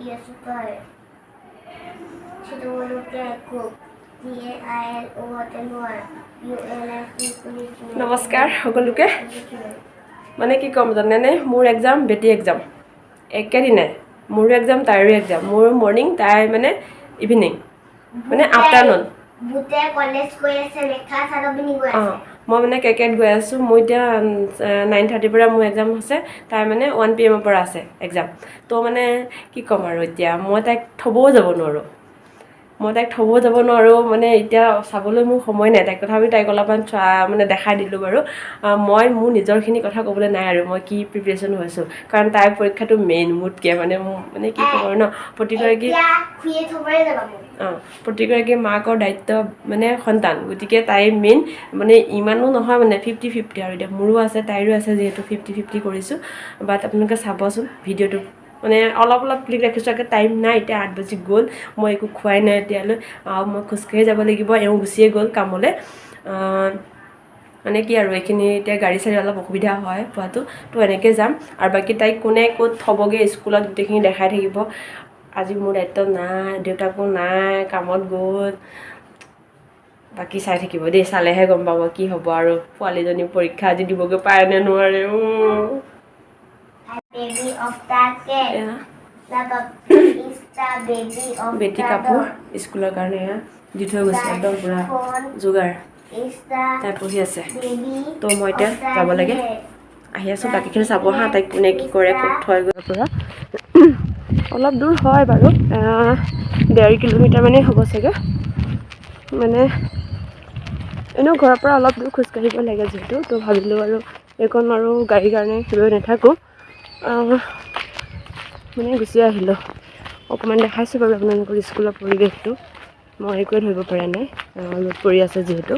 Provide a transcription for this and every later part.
Yes, super. নমস্কাৰ সকলোকে মানে কি ক'ম জানেনে মোৰ এক্সাম বেটি এক্সাম একেদিনাই মোৰো এক্সাম তাইৰো এক্সাম মোৰ মৰ্ণিং তাই মানে ইভিনিং মানে আফটাৰনুন বুতে কলেজ গৈ আছে লেখা চালবিনি গৈ আছে মই মানে কেকেট গৈ আছোঁ মোৰ এতিয়া 9:30 পৰা মোৰ এক্সাম আছে তাই মানে 1 PM পৰা আছে এক্সাম তো মানে কি ক'ম আৰু এতিয়া মই তাইক থ'বও যাব নোৱাৰোঁ মানে এতিয়া চাবলৈ মোৰ সময় নাই তাইক তথাপি তাইক অলপমান মানে দেখাই দিলোঁ বাৰু মই মোৰ নিজৰখিনি কথা ক'বলৈ নাই আৰু মই কি প্ৰিপেৰেশ্যন হৈছোঁ কাৰণ তাইৰ পৰীক্ষাটো মেইন মোতকৈ মানে কি ক'ম আৰু ন প্ৰতিগৰাকী মাকৰ দায়িত্ব মানে সন্তান গতিকে তাই মেইন মানে ইমানো নহয় মানে 50-50 আৰু এতিয়া মোৰো আছে তাইৰো আছে যিহেতু 50-50 কৰিছোঁ বাট আপোনালোকে চাবচোন ভিডিঅ'টো মানে অলপ ক্লিক ৰাখিছোঁ আগে টাইম নাই এতিয়া 8 বাজি গ'ল মই একো খোৱাই নাই এতিয়ালৈ মই খোজকাঢ়ি যাব লাগিব এওঁ গুচিয়ে গ'ল কামলৈ মানে কি আৰু এইখিনি এতিয়া গাড়ী চাড়ী অলপ অসুবিধা হয় পোৱাটো তো এনেকৈ যাম আৰু বাকী তাইক কোনে ক'ত থ'বগৈ স্কুলত গোটেইখিনি দেখাই থাকিব আজি মোৰ দায়িত্ব নাই দেউতাকো নাই কামত গ'ল বাকী চাই থাকিব দেই চালেহে গম পাব কি হ'ব আৰু পোৱালীজনী পৰীক্ষা আজি দিবগৈ পাৰে নে নোৱাৰে বেটি কাপোৰ স্কুলৰ কাৰণে এয়া দি থৈ গৈছে একদম পূৰা যোগাৰ তাই পঢ়ি আছে তো মই এতিয়া যাব লাগে আহি আছোঁ বাকীখিনি চাব হা তাইক কোনে কি কৰে ক'ত থৈ গৈ পৰা অলপ দূৰ হয় বাৰু 1.5 কিলোমিটাৰ মানেই হ'ব চাগে মানে এনেও ঘৰৰ পৰা অলপ দূৰ খোজকাঢ়িব লাগে যিহেতু তো ভাবিলোঁ আৰু এইকণ আৰু গাড়ীৰ কাৰণে ৰৈ নাথাকোঁ মানে গুচি আহিলোঁ অকণমান দেখাইছোঁ বাৰু আপোনালোকৰ স্কুলৰ পৰিৱেশটো মই একোৱে ধৰিব পৰা নাই ৰ'দ পৰি আছে যিহেতু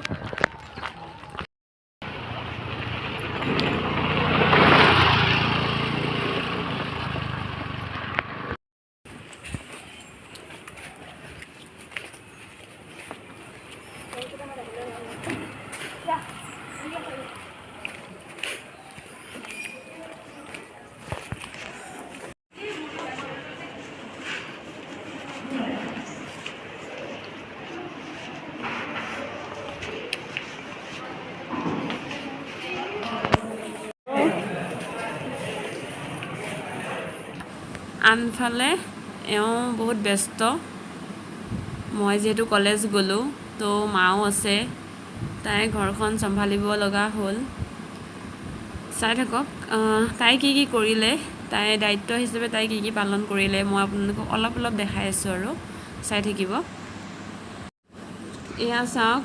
আনফালে এওঁ বহুত ব্যস্ত মই যিহেতু কলেজ গ'লোঁ তো মাও আছে তাই ঘৰখন চম্ভালিব লগা হ'ল চাই থাকক তাই কি কৰিলে তাই দায়িত্ব হিচাপে তাই কি পালন কৰিলে মই আপোনালোকক অলপ দেখাই আছোঁ আৰু চাই থাকিব এয়া চাওক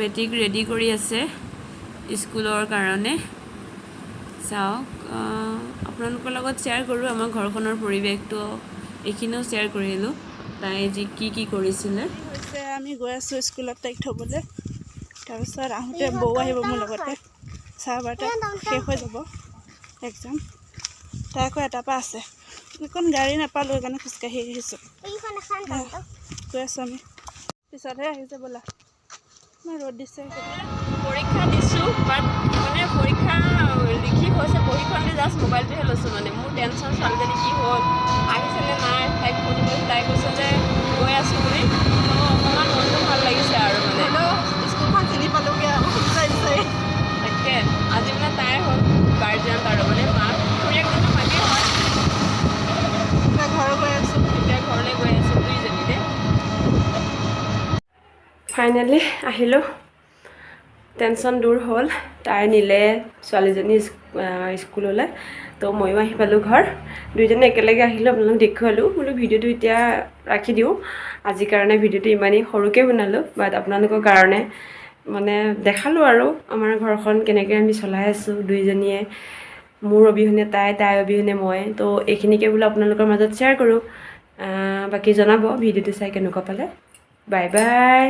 বেটিক ৰেডি কৰি আছে স্কুলৰ কাৰণে চাওক আপোনালোকৰ লগত শ্বেয়াৰ কৰোঁ আমাৰ ঘৰখনৰ পৰিৱেশটো এইখিনিও শ্বেয়াৰ কৰিলোঁ তাই যি কি কৰিছিলে আমি গৈ আছোঁ স্কুলত তাইক থ'বলৈ তাৰপিছত আহোঁতে বৌ আহিব মোৰ লগতে চাহ বাৰটা শেষ হৈ যাব এক্সাম তাই আকৌ এটাৰ পৰা আছে এইখন গাড়ী নাপালোঁ সেইকাৰণে খোজকাঢ়ি আহিছোঁ গৈ আছোঁ আমি পিছতহে আহিছে বোলা মই ৰ'দ দিছে পৰীক্ষা দিছোঁ বাট মানে পৰীক্ষা লিখি হৈছে পৰীক্ষা দি জাষ্ট মোবাইলটোহে লৈছোঁ মানে মোৰ টেনশ্যন ছোৱালীজনী কি হ'ল আহিছেনে নাই তাইক ফোন কৰি তাই কৈছে যে গৈ আছোঁ বুলি অকণমান মনটো ভাল লাগিছে আৰু মানে স্কুলখন চিনি পালোঁগৈ আৰু তাকে আজি মানে তাই হ'ল গাৰ্জেন আৰু মানে মাক খুৰীয়েকজনী মাকে হয় এতিয়া ঘৰলৈ গৈ আছোঁ দুইজনীতে ফাইনেলি আহিলোঁ টেনশ্যন দূৰ হ'ল তাই নিলে ছোৱালীজনী স্কুললৈ তো ময়ো আহি পালোঁ ঘৰ দুইজনে একেলগে আহিলোঁ আপোনালোক দেখুৱালোঁ বোলো ভিডিঅ'টো এতিয়া ৰাখি দিওঁ আজিৰ কাৰণে ভিডিঅ'টো ইমানেই সৰুকৈ বনালোঁ বাট আপোনালোকৰ কাৰণে মানে দেখালোঁ আৰু আমাৰ ঘৰখন কেনেকৈ আমি চলাই আছোঁ দুইজনীয়ে মোৰ অবিহনে তাই অবিহনে মই তো এইখিনিকে বোলো আপোনালোকৰ মাজত শ্বেয়াৰ কৰোঁ বাকী জনাব ভিডিঅ'টো চাই কেনেকুৱা পালে বাই বাই